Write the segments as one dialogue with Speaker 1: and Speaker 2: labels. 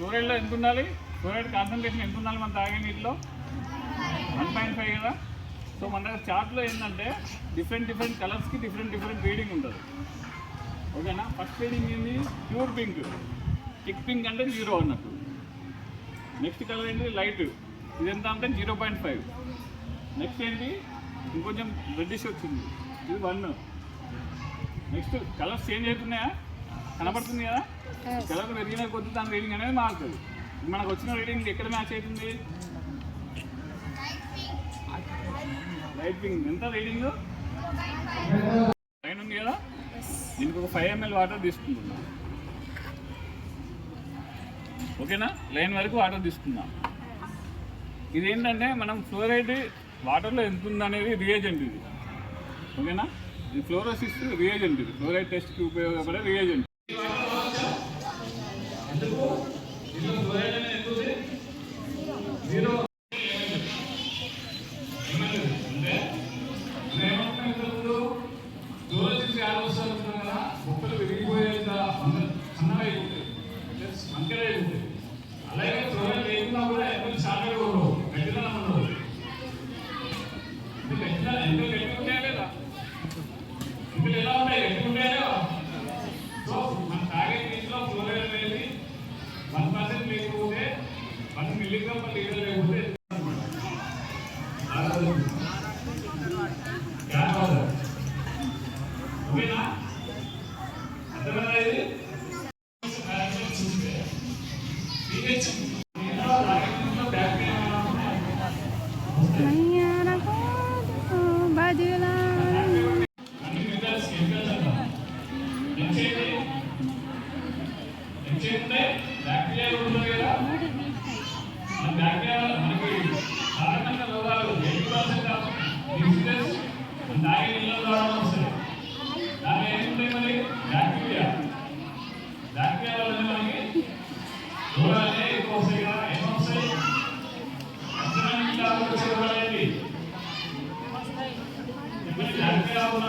Speaker 1: ఫ్లోరైడ్లో ఎంత ఉండాలి, fluoride concentration ఎంత ఉండాలి మనం తాగే నీటిలో? 1.5 కదా. సో మన దగ్గర చార్ట్లో ఏంటంటే డిఫరెంట్ కలర్స్కి డిఫరెంట్ రీడింగ్ ఉంటుంది. ఓకేనా? ఫస్ట్ రీడింగ్ ఏంటి? Pure pink. థిక్ పింక్ అంటే 0 అన్నట్టు. నెక్స్ట్ కలర్ ఏంటి? లైట్. ఇది ఎంత అంటే 0.5. నెక్స్ట్ ఏంటి? ఇంకొంచెం రెడ్డిష్ వచ్చింది, ఇది 1. నెక్స్ట్ కలర్స్ చేంజ్ అవుతున్నాయా? కనపడుతుంది కదా. కలర్ పెరిగిన కొద్ది దాని రీడింగ్ అనేది మారుతుంది. మనకు వచ్చిన రీడింగ్ ఎక్కడ మ్యాచ్ అవుతుంది? Light pink. ఎంత రీడింగ్? లైన్ ఉంది కదా. దీనికి ఒక 5 ml వాటర్ తీసుకుంటున్నాం. ఓకేనా? లైన్ వరకు వాటర్ తీసుకుందాం. ఇదేంటంటే మనం ఫ్లోరైడ్ వాటర్లో ఎంత ఉందనేది రియేజెంట్ ఇది. ఓకేనా? ఇది ఫ్లోరోసిస్ రియేజెంట్. ఇది ఫ్లోరైడ్ టెస్ట్కి ఉపయోగపడే రియేజెంట్. మొక్కలు విరిగిపోయేంత సన్నగా మంకరే ఉంటుంది. అలాగే ఫ్లోరైడ్ లేకుండా కూడా ఎప్పుడు చాకలి ఉండవు, గట్టిదనం ఉండవు. ఎంతో గట్టి ఉంటాయా లేదా? ఇందులో ఎలా ఉంటాయి? గట్టి ఉంటాయా లేదా? సో మన తాగే నీటిలో ఫ్లోరైడ్ అనేది 1% లేకపోతే 1 మిల్లీగ్రామ్ per లీటర్ లేకపోతే ఓకేనా? అర్థమైనా? ఇది బ్యాక్టీరియా ఉంటుంది కదా. బ్యాక్టీరియా మనకి సాధారణంగా రోగాలు 80% డిసీజెస్ తాగే నీళ్ళలో రావడం వస్తాయి. దాంట్లో ఏముంటాయి మరి? బ్యాక్టీరియా వల్ల మనకి రోగాలు ఎక్కువ వస్తాయి కదా. ఏమొస్తాయి? వచ్చే రోగాలు ఏంటి? బ్యాక్టీరియా ఉన్న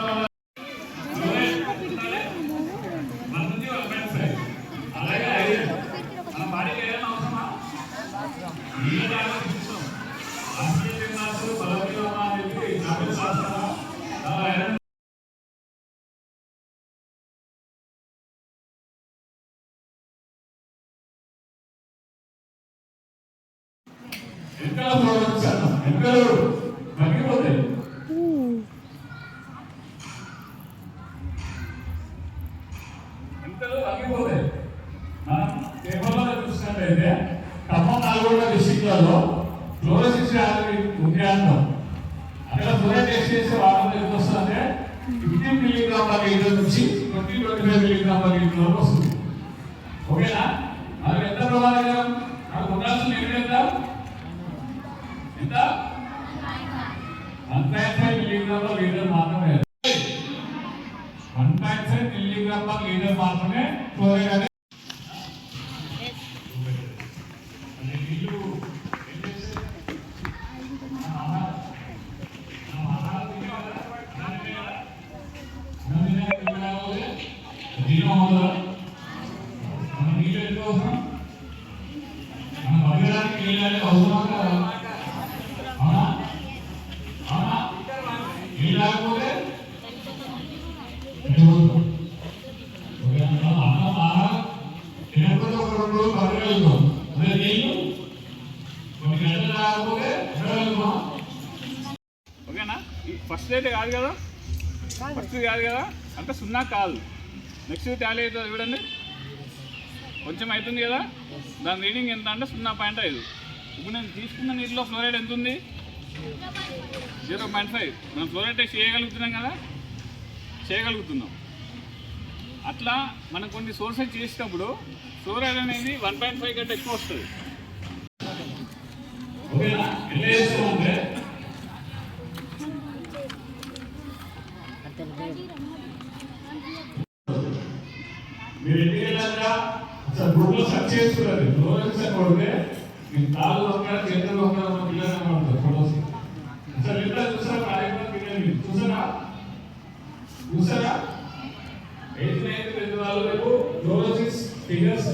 Speaker 1: మగ్గిపోతాయి. ఎంతలో మగ్గిపోతాయి. మనం కేవలం చూసినట్లయితే ఖమ్మం, నల్గొండ డిస్ట్రిక్ట్లలో ఫ్లోరోసిస్ వ్యాధి ఉంది అంటాం. అక్కడ ఫ్లోరైడ్ టెస్ట్ చేసే వాటర్ ఎంత వస్తుందంటే 15 మిల్లీగ్రామ్ per లీటర్ నుంచి 25 మిల్లీగ్రామ్ per లీటర్ వరకు వస్తుంది. ఓకేనా? మనకు ఎంత ప్రమాదకరం? మనకు ఉండాల్సిన లిమిట్ ఎంత? 1.5 మిల్లీగ్రామ్ per లీటర్ మాత్రమే. 1.5 మిల్లీగ్రామ్ per లీటర్ మాత్రమే ఫ్లోరైడ్ అనేది. ఓకేనా? ఫస్ట్ రేట్ కాదు కదా, అంటే 0 కాదు. నెక్స్ట్ టాలీ అవుతుంది చూడండి, కొంచెం అవుతుంది కదా. దాని రీడింగ్ ఎంత అంటే 0.5. ఇప్పుడు నేను తీసుకున్న నీటిలో ఫ్లోరైడ్ ఎంత ఉంది? 0.5. మనం ఫ్లోరైడ్ టెస్ట్ చేయగలుగుతున్నాం కదా, చేయగలుగుతున్నాం. అట్లా మనం కొన్ని సోర్సెస్ చేసినప్పుడు ఫ్లోరైడ్ అనేది 1.5 కంటే ఎక్కువ వస్తుంది. మీరు ఇంటికి వెళ్ళాక అసలు గ్రూప్లో సెర్చ్ చేసుకున్నారు ఫ్లోరోసిస్ అని కొడితే మీకు కాళ్ళు నొక్కారా చేతులు నొక్కారా పిల్లలు కనబడుతుంది ఫోటోస్. అసలు ఇంట్లో చూసారా? కార్యక్రమం పిల్లలు చూసారా? 8th 9th 10th వాళ్ళు రేపు ఫ్లోరోసిస్ ఫిగర్స్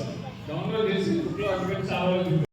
Speaker 1: డౌన్లోడ్ చేసి బుక్లో అందుకని చాలా